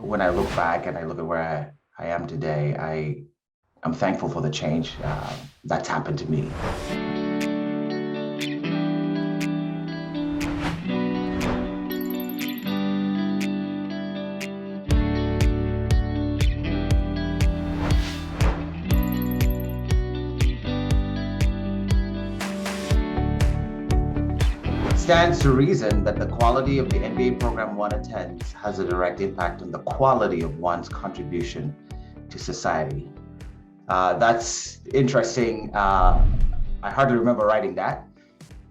when I look back and I look at where I am today, I'm thankful for the change that's happened to me. It stands to reason that the quality of the MBA program one attends has a direct impact on the quality of one's contribution to society. That's interesting. I hardly remember writing that,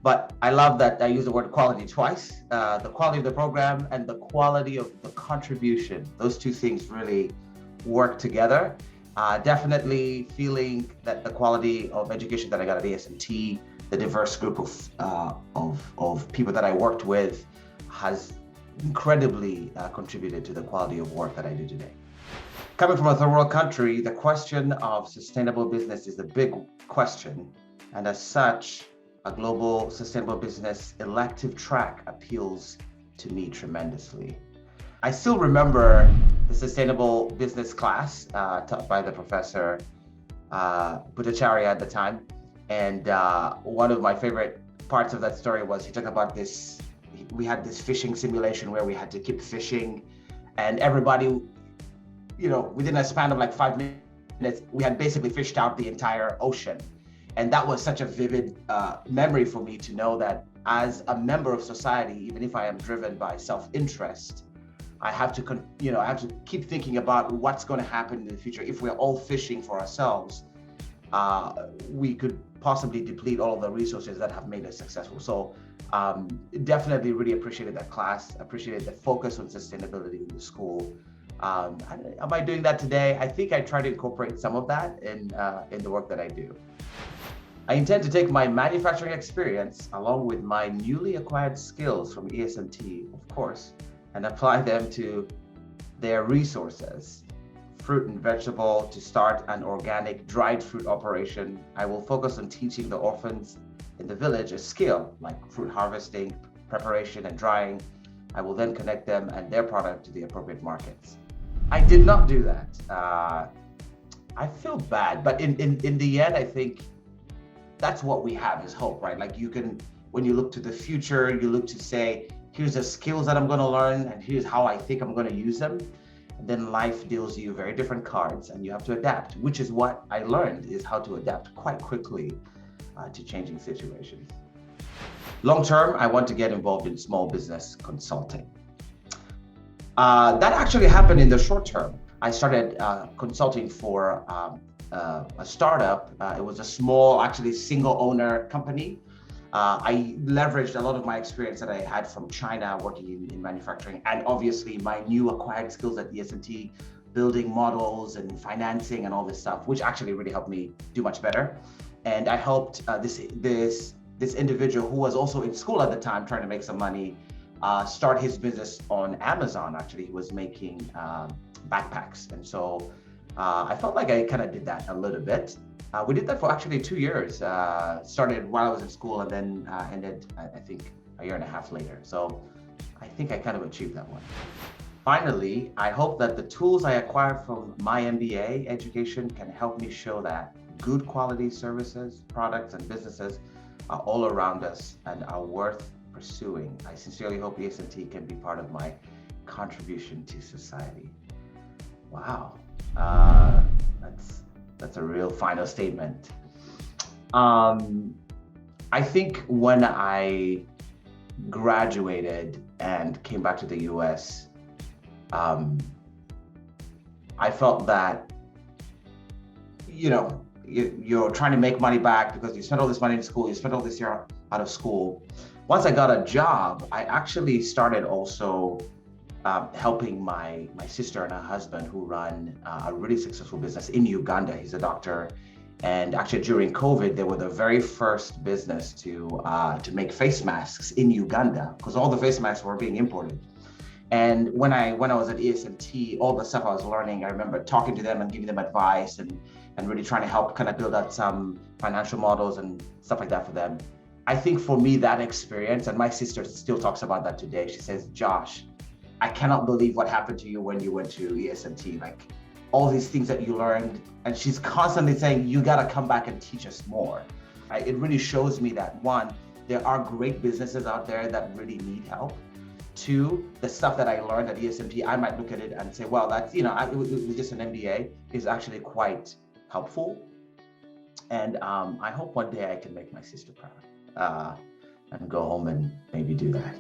but I love that I use the word quality twice. The quality of the program and the quality of the contribution. Those two things really work together. Definitely feeling that the quality of education that I got at ASMT, the diverse group of people that I worked with has incredibly contributed to the quality of work that I do today. Coming from a third world country, the question of sustainable business is a big question. And as such, a global sustainable business elective track appeals to me tremendously. I still remember the sustainable business class taught by the professor Bhattacharya at the time. And one of my favorite parts of that story was he talked about this, we had this fishing simulation where we had to keep fishing and everybody, within a span of like 5 minutes, we had basically fished out the entire ocean. And that was such a vivid memory for me to know that as a member of society, even if I am driven by self-interest, I have to keep thinking about what's going to happen in the future. If we're all fishing for ourselves, we could possibly deplete all of the resources that have made us successful. So definitely really appreciated that class, appreciated the focus on sustainability in the school. Am I doing that today? I think I try to incorporate some of that in the work that I do. I intend to take my manufacturing experience along with my newly acquired skills from ESMT, of course, and apply them to their resources. Fruit and vegetable to start an organic dried fruit operation. I will focus on teaching the orphans in the village a skill like fruit harvesting, preparation, and drying. I will then connect them and their product to the appropriate markets. I did not do that. I feel bad, but in the end, I think that's what we have is hope, right? Like when you look to the future, you look to say, here's the skills that I'm going to learn and here's how I think I'm going to use them. And then life deals you very different cards and you have to adapt, which is what I learned is how to adapt quite quickly to changing situations. Long term, I want to get involved in small business consulting. That actually happened in the short term. I started consulting for a startup. It was a small, actually single owner company. I leveraged a lot of my experience that I had from China working in manufacturing and obviously my new acquired skills at ESMT, building models and financing and all this stuff, which actually really helped me do much better. And I helped this individual who was also in school at the time trying to make some money start his business on Amazon. Actually, he was making backpacks. And so I felt like I kind of did that a little bit. We did that for actually 2 years. Started while I was in school and then ended, I think, a year and a half later. So I think I kind of achieved that one. Finally, I hope that the tools I acquired from my MBA education can help me show that good quality services, products, and businesses are all around us and are worth pursuing. I sincerely hope ESMT can be part of my contribution to society. Wow, that's a real final statement. I think when I graduated and came back to the US, I felt that, you're trying to make money back because you spent all this money in school, you spent all this year out of school. Once I got a job, I actually started also helping my sister and her husband who run a really successful business in Uganda. He's a doctor. And actually during COVID, they were the very first business to make face masks in Uganda because all the face masks were being imported. And when I was at ESMT, all the stuff I was learning, I remember talking to them and giving them advice and really trying to help kind of build out some financial models and stuff like that for them. I think for me, that experience, and my sister still talks about that today, she says, Josh, I cannot believe what happened to you when you went to ESMT, like all these things that you learned. And she's constantly saying, you got to come back and teach us more. Right? It really shows me that, one, there are great businesses out there that really need help. Two, the stuff that I learned at ESMT, I might look at it and say, well, that's, it was just an MBA, is actually quite helpful. And I hope one day I can make my sister proud and go home and maybe do that.